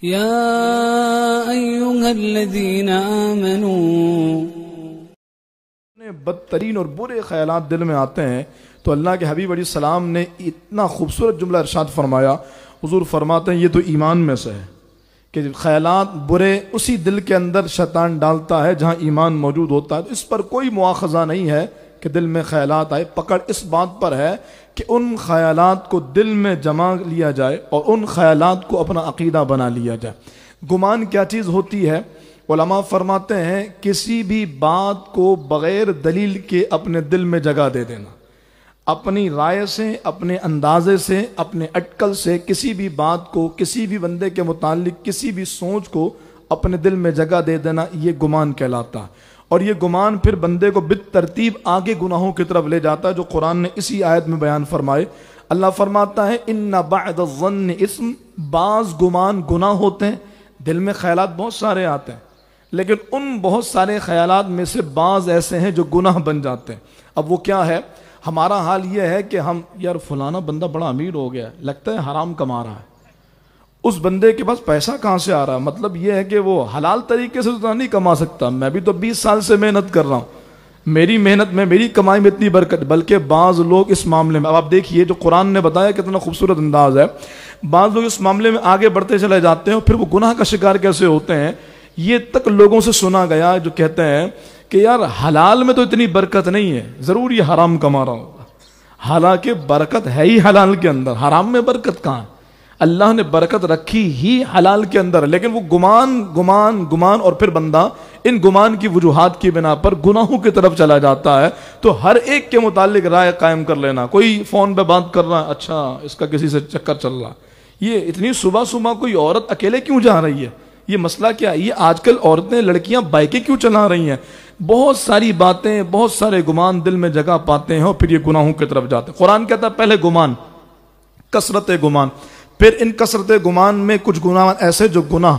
يا أيها الذين آمنوا بدترین اور برے خیالات دل میں آتے ہیں تو اللہ کے حبیب علیہ السلام نے اتنا خوبصورت جملہ ارشاد فرمایا. حضور فرماتے ہیں یہ تو ایمان میں سے ہے کہ خیالات برے اسی دل کے اندر شیطان ڈالتا ہے جہاں ایمان موجود ہوتا ہے. تو اس پر کوئی مواخذہ نہیں ہے کہ دل میں خیالات آئے. پکڑ اس بات پر ہے کہ ان خیالات کو دل میں جما لیا جائے اور ان خیالات کو اپنا عقیدہ بنا لیا جائے. گمان کیا چیز ہوتی ہے؟ علماء فرماتے ہیں کسی بھی بات کو بغیر دلیل کے اپنے دل میں جگہ دے دینا. اپنی رائے سے، اپنے اندازے سے، اپنے اٹکل سے کسی بھی بات کو، کسی بھی بندے کے متعلق کسی بھی سوچ کو اپنے دل میں جگہ دے دینا، یہ گمان کہلاتا. اور یہ گمان پھر بندے کو بالترتیب آگے گناہوں کی طرف لے جاتا ہے، جو قرآن نے اسی آیت میں بیان فرمائے. اللہ فرماتا ہے ان بعد الظن اسم، بعض گمان گناہ ہوتے ہیں. دل میں خیالات بہت سارے آتے ہیں لیکن ان بہت سارے خیالات میں سے بعض ایسے ہیں جو گناہ بن جاتے ہیں. اب وہ کیا ہے؟ ہمارا حال یہ ہے کہ ہم یار فلانا بندہ بڑا امیر ہو گیا ہے، لگتا ہے حرام کما رہا ہے. اس بندے کے پاس پیسہ کہاں سے آ رہا ہے؟ مطلب یہ ہے کہ وہ حلال طریقے سے تو نہیں کما سکتا. میں بھی تو 20 سال سے محنت کر رہا ہوں، میری محنت میں، میری کمائی میں اتنی برکت. بلکہ بعض لوگ اس معاملے میں، اب آپ دیکھیے جو قرآن نے بتایا کتنا خوبصورت انداز ہے. بعض لوگ اس معاملے میں آگے بڑھتے چلے جاتے ہیں اور پھر وہ گناہ کا شکار کیسے ہوتے ہیں. یہ تک لوگوں سے سنا گیا جو کہتے ہیں کہ یار حلال میں تو اتنی برکت نہیں ہے، ضرور یہ حرام کما رہا ہوگا. حالانکہ برکت ہے ہی حلال کے اندر، حرام میں برکت کہاں ہے؟ اللہ نے برکت رکھی ہی حلال کے اندر. لیکن وہ گمان اور پھر بندہ ان گمان کی وجوہات کی بنا پر گناہوں کی طرف چلا جاتا ہے. تو ہر ایک کے متعلق رائے قائم کر لینا. کوئی فون پہ بات کر رہا ہے، اچھا اس کا کسی سے چکر چل رہا، یہ اتنی صبح صبح کوئی عورت اکیلے کیوں جا رہی ہے، یہ مسئلہ کیا ہے؟ یہ آج کل عورتیں، لڑکیاں بائکیں کیوں چلا رہی ہیں؟ بہت ساری باتیں، بہت سارے گمان دل میں جگہ پاتے ہیں اور پھر یہ گناہوں کی طرف جاتے ہیں. قرآن کہتا ہے پہلے گمان، کثرت گمان، پھر ان کثرت گمان میں کچھ گناہ ایسے جو گناہ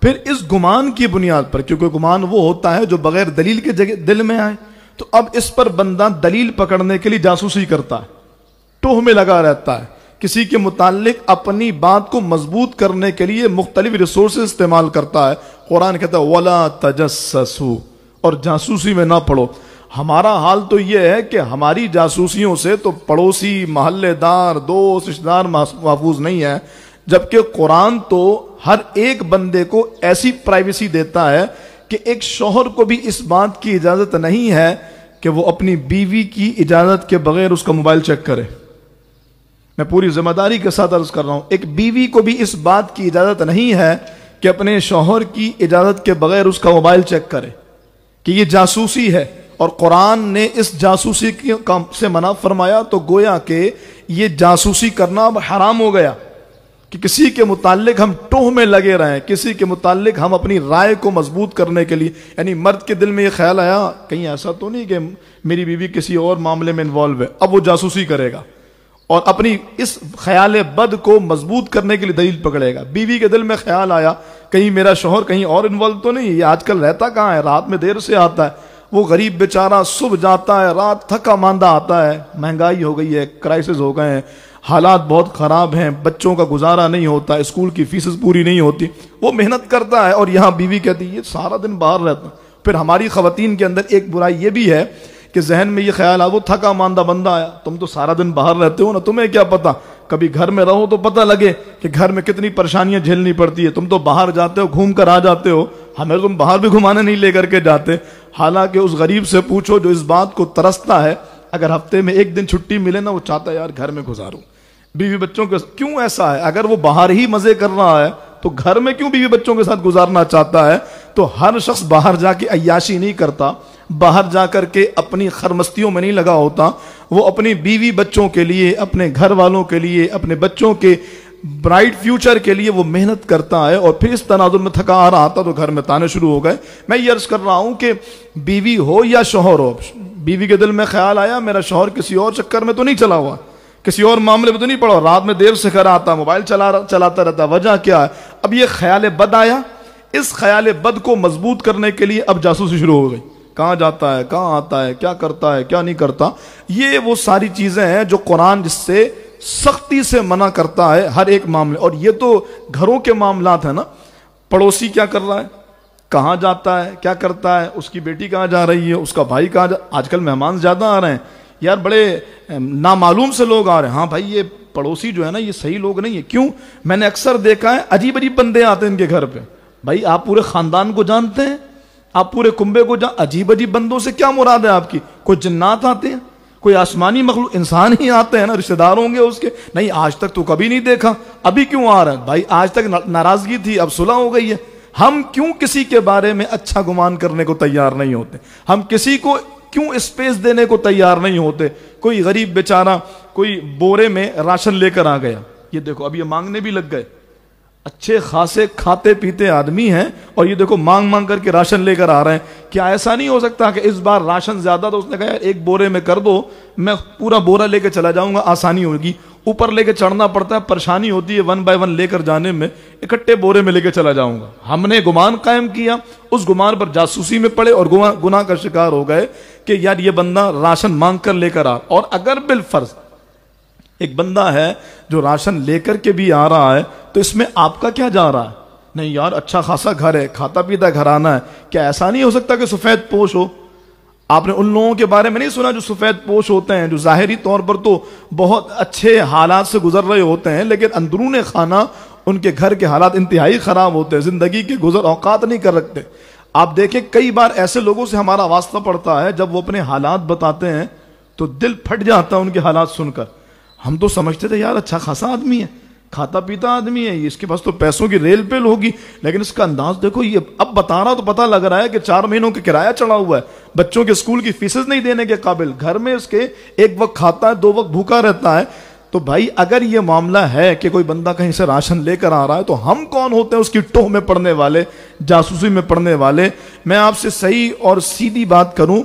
پھر اس گمان کی بنیاد پر، کیونکہ گمان وہ ہوتا ہے جو بغیر دلیل کے دل میں آئے، تو اب اس پر بندہ دلیل پکڑنے کے لیے جاسوسی کرتا ہے، ٹوہ میں لگا رہتا ہے، کسی کے متعلق اپنی بات کو مضبوط کرنے کے لیے مختلف ریسورسز استعمال کرتا ہے. قرآن کہتا ہے وَلَا تَجَسَّسُوا، اور جاسوسی میں نہ پڑو. ہمارا حال تو یہ ہے کہ ہماری جاسوسیوں سے تو پڑوسی، محلے دار، دوست، رشتہ دار محفوظ نہیں ہے، جبکہ قرآن تو ہر ایک بندے کو ایسی پرائیویسی دیتا ہے کہ ایک شوہر کو بھی اس بات کی اجازت نہیں ہے کہ وہ اپنی بیوی کی اجازت کے بغیر اس کا موبائل چیک کرے. میں پوری ذمہ داری کے ساتھ عرض کر رہا ہوں، ایک بیوی کو بھی اس بات کی اجازت نہیں ہے کہ اپنے شوہر کی اجازت کے بغیر اس کا موبائل چیک کرے، کہ یہ جاسوسی ہے. اور قرآن نے اس جاسوسی سے منع فرمایا، تو گویا کہ یہ جاسوسی کرنا اب حرام ہو گیا کہ کسی کے متعلق ہم ٹوہ میں لگے رہیں، کسی کے متعلق ہم اپنی رائے کو مضبوط کرنے کے لیے. یعنی مرد کے دل میں یہ خیال آیا کہیں ایسا تو نہیں کہ میری بیوی کسی اور معاملے میں انوالو ہے، اب وہ جاسوسی کرے گا اور اپنی اس خیال بد کو مضبوط کرنے کے لیے دلیل پکڑے گا. بیوی کے دل میں خیال آیا کہیں میرا شوہر کہیں اور انوالو تو نہیں، یہ آج کل رہتا کہاں ہے، رات میں دیر سے آتا ہے، وہ غریب بیچارہ صبح جاتا ہے، رات تھکا ماندہ آتا ہے. مہنگائی ہو گئی ہے، کرائسس ہو گئے ہیں، حالات بہت خراب ہیں، بچوں کا گزارا نہیں ہوتا، اسکول کی فیسز پوری نہیں ہوتی، وہ محنت کرتا ہے اور یہاں بیوی کہتی ہے یہ سارا دن باہر رہتا. پھر ہماری خواتین کے اندر ایک برائی یہ بھی ہے کہ ذہن میں یہ خیال وہ تھکا ماندہ بندہ آیا، تم تو سارا دن باہر رہتے ہو نا، تمہیں کیا پتا، کبھی گھر میں رہو تو پتہ لگے کہ گھر میں کتنی پریشانیاں جھیلنی پڑتی ہے. تم تو باہر جاتے ہو، گھوم کر آ جاتے ہو، ہمیں تم باہر بھی گھمانے نہیں لے کر کے جاتے. حالانکہ اس غریب سے پوچھو جو اس بات کو ترستا ہے، اگر ہفتے میں ایک دن چھٹی ملے نا، وہ چاہتا ہے یار گھر میں گزاروں بیوی بچوں کے. کیوں ایسا ہے؟ اگر وہ باہر ہی مزے کر رہا ہے تو گھر میں کیوں بیوی بچوں کے ساتھ گزارنا چاہتا ہے؟ تو ہر شخص باہر جا کے عیاشی نہیں کرتا، باہر جا کر کے اپنی خرمستیوں میں نہیں لگا ہوتا. وہ اپنی بیوی بچوں کے لیے، اپنے گھر والوں کے لیے، اپنے بچوں کے برائٹ فیوچر کے لیے وہ محنت کرتا ہے. اور پھر اس تناظر میں تھکا آ رہا تھا تو گھر میں تانے شروع ہو گئے. میں یہ عرض کر رہا ہوں کہ بیوی ہو یا شوہر ہو، بیوی کے دل میں خیال آیا میرا شوہر کسی اور چکر میں تو نہیں چلا ہوا، کسی اور معاملے میں تو نہیں پڑا، رات میں دیر سے گھر آتا، موبائل چلاتا رہتا، وجہ کیا ہے؟ اب یہ خیال بد آیا. اس خیال بد کو مضبوط کرنے کے لیے اب جاسوسی شروع ہو گئی، کہاں جاتا ہے، کہاں آتا ہے، کیا کرتا ہے، کیا نہیں کرتا. یہ وہ ساری چیزیں ہیں جو قرآن جس سے سختی سے منع کرتا ہے ہر ایک معاملے. اور یہ تو گھروں کے معاملات ہیں نا. پڑوسی کیا کر رہا ہے, کہاں جاتا ہے, کیا کرتا ہے, اس کی بیٹی کہاں جا رہی ہے, اس کا بھائی کہاں آج کل مہمان زیادہ آ رہے ہیں یار, بڑے نامعلوم سے لوگ آ رہے ہیں. ہاں بھائی یہ پڑوسی جو ہے نا یہ صحیح لوگ نہیں ہے. کیوں؟ میں نے اکثر دیکھا ہے عجیب عجیب بندے آتے ہیں ان کے گھر پہ. بھائی آپ پورے خاندان کو جانتے ہیں, آپ پورے کنبے کو عجیب عجیب بندوں سے کیا مراد ہے آپ کی؟ کوئی جنات آتے ہیں, کوئی آسمانی مخلوق, انسان ہی آتے ہیں نا, رشتہ دار ہوں گے اس کے. نہیں آج تک تو کبھی نہیں دیکھا, ابھی کیوں آ رہا ہے؟ بھائی آج تک ناراضگی تھی, اب صلح ہو گئی ہے. ہم کیوں کسی کے بارے میں اچھا گمان کرنے کو تیار نہیں ہوتے؟ ہم کسی کو کیوں اسپیس دینے کو تیار نہیں ہوتے؟ کوئی غریب بیچارہ کوئی بورے میں راشن لے کر آ گیا, یہ دیکھو اب یہ مانگنے بھی لگ گئے. اچھے خاصے کھاتے پیتے آدمی ہیں اور یہ دیکھو مانگ مانگ کر کے راشن لے کر آ رہے ہیں. کیا ایسا نہیں ہو سکتا کہ اس بار راشن زیادہ تو اس نے کہا ایک بورے میں کر دو, میں پورا بورا لے کے چلا جاؤں گا, آسانی ہوگی. اوپر لے کے چڑھنا پڑتا ہے, پریشانی ہوتی ہے 1 بائی 1 لے کر جانے میں, اکٹھے بورے میں لے کے چلا جاؤں گا. ہم نے گمان قائم کیا, اس گمان پر جاسوسی میں پڑے اور گناہ کا شکار ہو گئے کہ یار یہ بندہ راشن مانگ کر لے کر آ. اور اگر بالفرض ایک بندہ ہے جو راشن لے کر کے بھی آ رہا ہے تو اس میں آپ کا کیا جا رہا ہے؟ نہیں یار اچھا خاصا گھر ہے, کھاتا پیتا گھرانہ ہے, کیا ایسا نہیں ہو سکتا کہ سفید پوش ہو؟ آپ نے ان لوگوں کے بارے میں نہیں سنا جو سفید پوش ہوتے ہیں, جو ظاہری طور پر تو بہت اچھے حالات سے گزر رہے ہوتے ہیں لیکن اندرون خانہ ان کے گھر کے حالات انتہائی خراب ہوتے ہیں, زندگی کے گزر اوقات نہیں کر رکھتے. آپ دیکھیں کئی بار ایسے لوگوں سے ہمارا واسطہ پڑتا ہے, جب وہ اپنے حالات بتاتے ہیں تو دل پھٹ جاتا ہے ان کے حالات سن کر. ہم تو سمجھتے تھے یار اچھا خاصا آدمی ہے, کھاتا پیتا آدمی ہے, اس کے پاس تو پیسوں کی ریل پیل ہوگی, لیکن اس کا انداز دیکھو, یہ اب بتا رہا تو پتہ لگ رہا ہے کہ 4 مہینوں کا کرایہ چڑھا ہوا ہے, بچوں کے اسکول کی فیسز نہیں دینے کے قابل, گھر میں اس کے ایک وقت کھاتا ہے 2 وقت بھوکا رہتا ہے. تو بھائی اگر یہ معاملہ ہے کہ کوئی بندہ کہیں سے راشن لے کر آ رہا ہے تو ہم کون ہوتے ہیں اس کی ٹوہ میں پڑنے والے, جاسوسی میں پڑنے والے؟ میں آپ سے صحیح اور سیدھی بات کروں,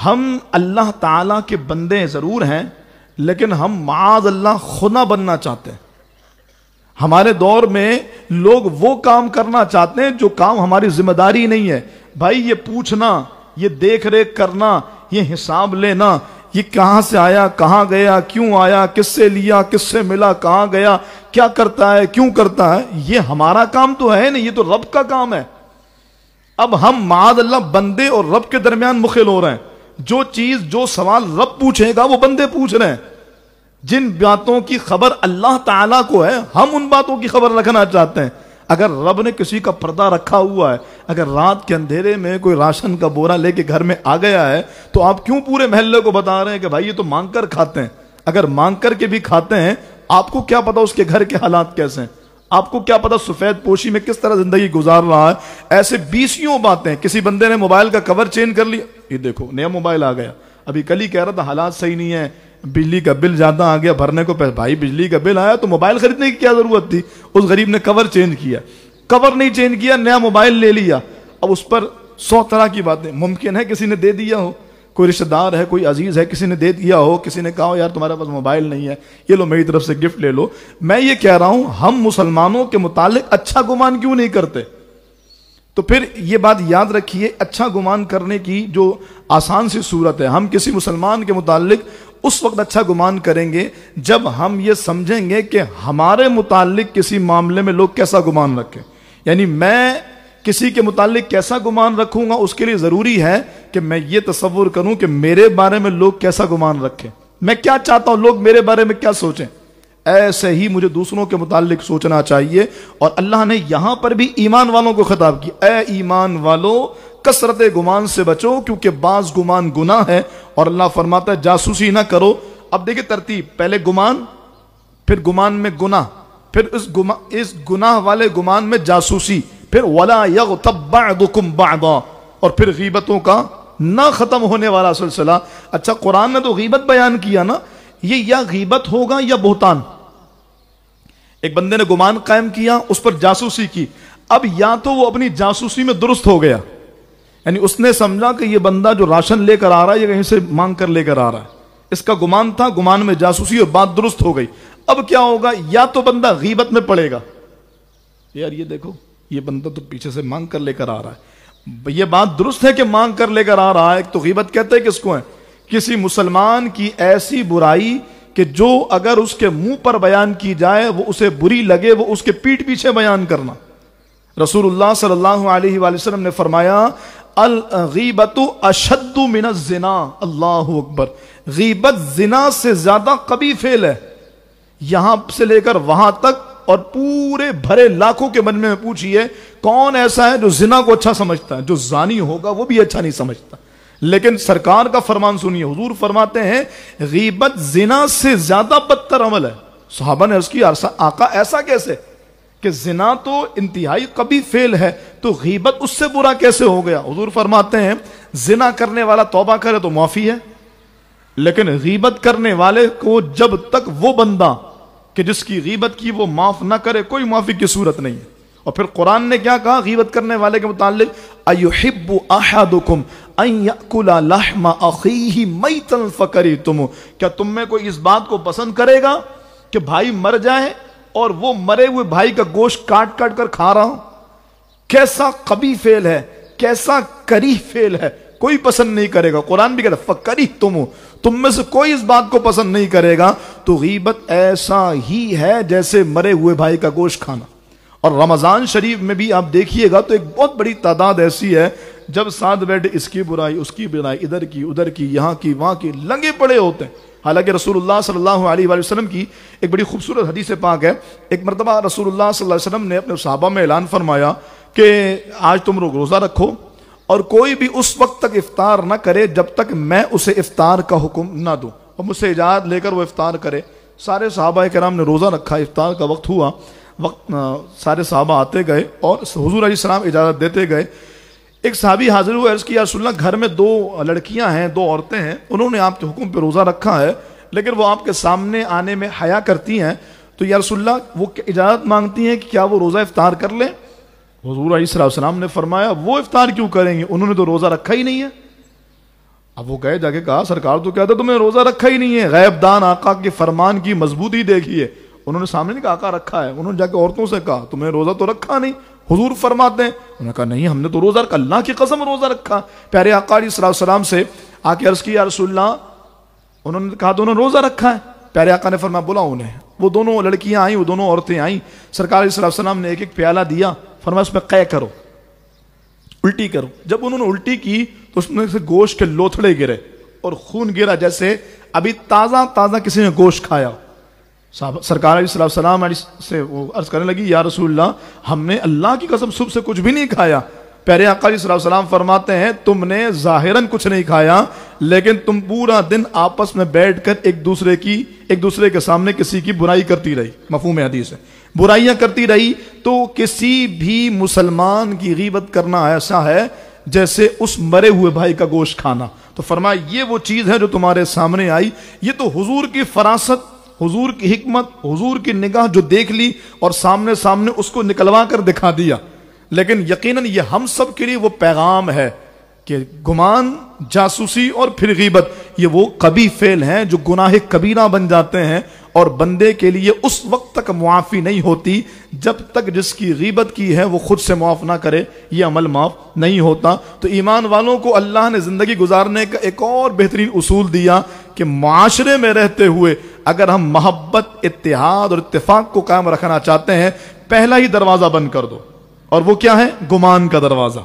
ہم اللہ تعالیٰ کے بندے ضرور ہیں لیکن ہم معاذ اللہ خدا بننا چاہتے ہیں. ہمارے دور میں لوگ وہ کام کرنا چاہتے ہیں جو کام ہماری ذمہ داری نہیں ہے. بھائی یہ پوچھنا, یہ دیکھ ریکھ کرنا, یہ حساب لینا, یہ کہاں سے آیا, کہاں گیا, کیوں آیا, کس سے لیا, کس سے ملا, کہاں گیا, کیا کرتا ہے, کیوں کرتا ہے, یہ ہمارا کام تو ہے نہیں, یہ تو رب کا کام ہے. اب ہم معاذ اللہ بندے اور رب کے درمیان مخل ہو رہے ہیں. جو چیز جو سوال رب پوچھے گا وہ بندے پوچھ رہے ہیں. جن باتوں کی خبر اللہ تعالیٰ کو ہے ہم ان باتوں کی خبر رکھنا چاہتے ہیں. اگر رب نے کسی کا پردہ رکھا ہوا ہے, اگر رات کے اندھیرے میں کوئی راشن کا بورا لے کے گھر میں آ گیا ہے تو آپ کیوں پورے محلے کو بتا رہے ہیں کہ بھائی یہ تو مانگ کر کھاتے ہیں؟ اگر مانگ کر کے بھی کھاتے ہیں آپ کو کیا پتا اس کے گھر کے حالات کیسے ہیں, آپ کو کیا پتا سفید پوشی میں کس طرح زندگی گزار رہا ہے. ایسے 20 باتیں. کسی بندے نے موبائل کا کور چینج کر لیا, یہ دیکھو نیا موبائل آ گیا, ابھی کل ہی کہہ رہا تھا حالات صحیح نہیں ہے, بجلی کا بل زیادہ آ گیا, بھرنے کو پیسے. بھائی بجلی کا بل آیا تو موبائل خریدنے کی کیا ضرورت تھی؟ اس غریب نے کور چینج کیا, کور نہیں چینج کیا, نیا موبائل لے لیا. اب اس پر 100 طرح کی باتیں. ممکن ہے کسی نے دے دیا ہو, کوئی رشتہ دار ہے, کوئی عزیز ہے, کسی نے دے دیا ہو, کسی نے کہا ہو یار تمہارے پاس موبائل نہیں ہے, یہ لو میری طرف سے گفٹ لے لو. میں یہ کہہ رہا ہوں ہم مسلمانوں کے متعلق اچھا گمان کیوں نہیں کرتے؟ تو پھر یہ بات یاد رکھیے, اچھا گمان کرنے کی جو آسان سی صورت ہے, ہم کسی مسلمان کے متعلق اس وقت اچھا گمان کریں گے جب ہم یہ سمجھیں گے کہ ہمارے متعلق کسی معاملے میں لوگ کیسا گمان رکھیں. یعنی میں کسی کے متعلق کیسا گمان رکھوں گا اس کے لیے ضروری ہے کہ میں یہ تصور کروں کہ میرے بارے میں لوگ کیسا گمان رکھیں, میں کیا چاہتا ہوں لوگ میرے بارے میں کیا سوچیں. ایسے ہی مجھے دوسروں کے متعلق سوچنا چاہیے. اور اللہ نے یہاں پر بھی ایمان والوں کو خطاب کیا, اے ایمان والو کثرت گمان سے بچو کیونکہ بعض گمان گناہ ہے. اور اللہ فرماتا ہے جاسوسی نہ کرو. اب دیکھیں ترتیب, پہلے گمان, پھر گمان میں گناہ, پھر اس گناہ والے گمان میں جاسوسی, پھر وَلَا يَغْتَبْ بَعْضُكُمْ بَعْضًا, اور پھر غیبتوں کا نہ ختم ہونے والا سلسلہ. اچھا قرآن نے تو غیبت بیان کیا نا, یہ یا غیبت ہوگا یا بہتان. ایک بندے نے گمان قائم کیا, اس پر جاسوسی کی, اب یا تو وہ اپنی جاسوسی میں درست ہو گیا, یعنی اس نے سمجھا کہ یہ بندہ جو راشن لے کر آ رہا ہے یہ کہیں سے مانگ کر لے کر آ رہا ہے, اس کا گمان تھا, گمان میں جاسوسی اور بات درست ہو گئی. اب کیا ہوگا, یا تو بندہ غیبت میں پڑے گا, یار یہ دیکھو یہ بندہ تو پیچھے سے مانگ کر لے کر آ رہا ہے, یہ بات درست ہے کہ مانگ کر لے کر آ رہا ہے. ایک تو غیبت کہتے ہیں کس کو ہے, کسی مسلمان کی ایسی برائی کہ جو اگر اس کے منہ پر بیان کی جائے وہ اسے بری لگے، وہ اس کے پیٹھ پیچھے بیان کرنا۔ رسول اللہ صلی اللہ علیہ وآلہ وسلم نے فرمایا الغیبت اشد من الزنا، اللہ اکبر، غیبت زنا سے زیادہ قبیح فعل ہے۔ یہاں سے لے کر وہاں تک اور پورے بھرے لاکھوں کے من میں پوچھئے کون ایسا ہے جو زنا کو اچھا سمجھتا ہے؟ جو زانی ہوگا وہ بھی اچھا نہیں سمجھتا، لیکن سرکار کا فرمان سنیے، حضور فرماتے ہیں غیبت زنا سے زیادہ بدتر عمل ہے۔ صحابہ نے عرض کی آقا ایسا کیسے کہ زنا تو انتہائی قبیح فعل ہے، تو غیبت اس سے برا کیسے ہو گیا؟ حضور فرماتے ہیں زنا کرنے والا توبہ کرے تو معافی ہے، لیکن غیبت کرنے والے کو جب تک وہ بندہ کہ جس کی غیبت کی وہ معاف نہ کرے کوئی معافی کی صورت نہیں ہے۔ اور پھر قرآن نے کیا کہا غیبت کرنے والے کے متعلق؟ ایحب احدکم ان یاکل لحم اخیہ میتا فکریتم، کیا تم میں کوئی اس بات کو پسند کرے گا کہ بھائی مر جائے اور وہ مرے ہوئے بھائی کا گوشت کاٹ کاٹ کر کھا رہا ہوں؟ کیسا قبیح فعل ہے، کیسا کریہ فعل ہے، کوئی پسند نہیں کرے گا۔ قرآن بھی کہتا ہے فکریتم، تم میں سے کوئی اس بات کو پسند نہیں کرے گا۔ تو غیبت ایسا ہی ہے جیسے مرے ہوئے بھائی کا گوشت کھانا۔ اور رمضان شریف میں بھی آپ دیکھیے گا تو ایک بہت بڑی تعداد ایسی ہے جب ساتھ بیٹھے اس کی برائی اس کی برائی، ادھر کی ادھر کی، یہاں کی وہاں کی، لنگے پڑے ہوتے ہیں۔ حالانکہ رسول اللہ صلی اللہ علیہ وآلہ وسلم کی ایک بڑی خوبصورت حدیث پاک ہے۔ ایک مرتبہ رسول اللہ صلی اللہ علیہ وسلم نے اپنے صحابہ میں اعلان فرمایا کہ آج تم لوگ روزہ رکھو اور کوئی بھی اس وقت تک افطار نہ کرے جب تک میں اسے افطار کا حکم نہ دوں، اور مجھ سے اجازت لے کر وہ افطار کرے۔ سارے صحابہ کرام نے روزہ رکھا، افطار کا وقت ہوا، سارے صحابہ آتے گئے اور حضور علیہ السلام اجازت دیتے گئے۔ ایک صحابی حاضر ہوئے، عرض کیا یا رسول اللہ گھر میں دو لڑکیاں ہیں، دو عورتیں ہیں، انہوں نے آپ کے حکم پہ روزہ رکھا ہے لیکن وہ آپ کے سامنے آنے میں حیا کرتی ہیں، تو یا رسول اللہ وہ اجازت مانگتی ہیں کہ کیا وہ روزہ افطار کر لیں؟ حضور علیہ السلام نے فرمایا وہ افطار کیوں کریں گے، انہوں نے تو روزہ رکھا ہی نہیں ہے۔ اب وہ گئے جا کے کہا سرکار تو کہتا تم نے روزہ رکھا ہی نہیں ہے، غیب دان آقا کے فرمان کی مضبوطی دیکھیے۔ انہوں نے سامنے نہیں کہا آقا رکھا ہے، انہوں نے جا کے عورتوں سے کہا تمہیں روزہ تو رکھا نہیں؟ حضور فرماتے ہیں انہوں نے کہا نہیں ہم نے تو روزہ رکھا، اللہ کی قسم روزہ رکھا۔ پیارے آقا علیہ السلام سے آ کے عرض کی یا رسول اللہ، انہوں نے کہا تو انہوں نے روزہ رکھا ہے۔ پیارے آقا نے فرمایا بلا انہیں۔ وہ دونوں لڑکیاں آئیں، وہ دونوں عورتیں آئیں، سرکار علیہ السلام نے ایک ایک پیالہ دیا، فرمایا اس میں قے کرو، الٹی کرو۔ جب انہوں نے الٹی کی تو اس میں سے گوشت کے لوتھڑے گرے اور خون گرا جیسے ابھی تازہ تازہ کسی نے گوشت کھایا۔ سرکار علیہ السلام سے وہ عرض کرنے لگی یا رسول اللہ ہم نے اللہ کی قسم صبح سے کچھ بھی نہیں کھایا۔ پیارے آقا علیہ السلام فرماتے ہیں تم نے ظاہراً کچھ نہیں کھایا لیکن تم پورا دن آپس میں بیٹھ کر ایک دوسرے کے سامنے کسی کی برائی کرتی رہی۔ مفہوم حدیث ہے، برائیاں کرتی رہی۔ تو کسی بھی مسلمان کی غیبت کرنا ایسا ہے جیسے اس مرے ہوئے بھائی کا گوشت کھانا۔ تو فرمایا یہ وہ چیز ہے جو تمہارے سامنے آئی، یہ تو حضور کی فراست، حضور کی حکمت، حضور کی نگاہ جو دیکھ لی اور سامنے سامنے اس کو نکلوا کر دکھا دیا۔ لیکن یقیناً یہ ہم سب کے لیے وہ پیغام ہے کہ گمان، جاسوسی اور پھر غیبت یہ وہ قبیح فعل ہیں جو گناہ کبیرہ بن جاتے ہیں اور بندے کے لیے اس وقت تک معافی نہیں ہوتی جب تک جس کی غیبت کی ہے وہ خود سے معاف نہ کرے، یہ عمل معاف نہیں ہوتا۔ تو ایمان والوں کو اللہ نے زندگی گزارنے کا ایک اور بہترین اصول دیا کہ معاشرے میں رہتے ہوئے اگر ہم محبت، اتحاد اور اتفاق کو قائم رکھنا چاہتے ہیں پہلا ہی دروازہ بند کر دو، اور وہ کیا ہے؟ گمان کا دروازہ۔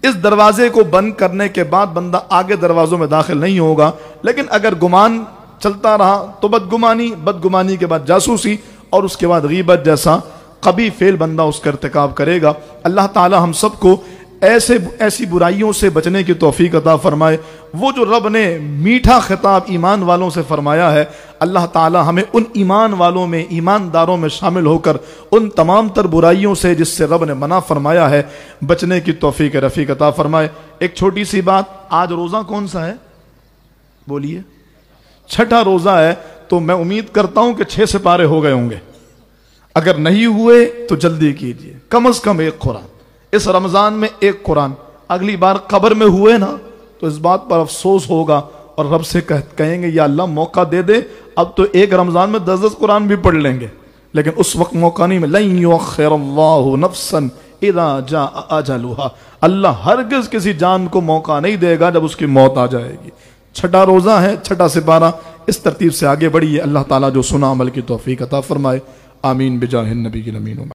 اس دروازے کو بند کرنے کے بعد بندہ آگے دروازوں میں داخل نہیں ہوگا، لیکن اگر گمان چلتا رہا تو بدگمانی کے بعد جاسوسی اور اس کے بعد غیبت جیسا قبیح فعل بندہ اس کا ارتکاب کرے گا۔ اللہ تعالی ہم سب کو ایسی برائیوں سے بچنے کی توفیق عطا فرمائے۔ وہ جو رب نے میٹھا خطاب ایمان والوں سے فرمایا ہے، اللہ تعالی ہمیں ان ایمان والوں میں، ایمانداروں میں شامل ہو کر ان تمام تر برائیوں سے جس سے رب نے منع فرمایا ہے بچنے کی توفیق رفیق عطا فرمائے۔ ایک چھوٹی سی بات، آج روزہ کون سا ہے؟ بولیے، چھٹا روزہ ہے، تو میں امید کرتا ہوں کہ 6 سپارے ہو گئے ہوں گے۔ اگر نہیں ہوئے تو جلدی کیجئے، کم از کم ایک قرآن اس رمضان میں، ایک قرآن۔ اگلی بار قبر میں ہوئے نا تو اس بات پر افسوس ہوگا اور رب سے کہیں گے یا اللہ موقع دے دے، اب تو ایک رمضان میں 10 قرآن بھی پڑھ لیں گے، لیکن اس وقت موقع نہیں ملا۔ لن یؤخر اللہ نفسا اذا جاء اجلها، اللہ ہرگز کسی جان کو موقع نہیں دے گا جب اس کی موت آ جائے گی۔ چھٹا روزہ ہے، چھٹا سپارہ، اس ترتیب سے آگے بڑھیے۔ اللہ تعالیٰ جو سنا عمل کی توفیق عطا فرمائے، آمین بجاہ النبی الامین۔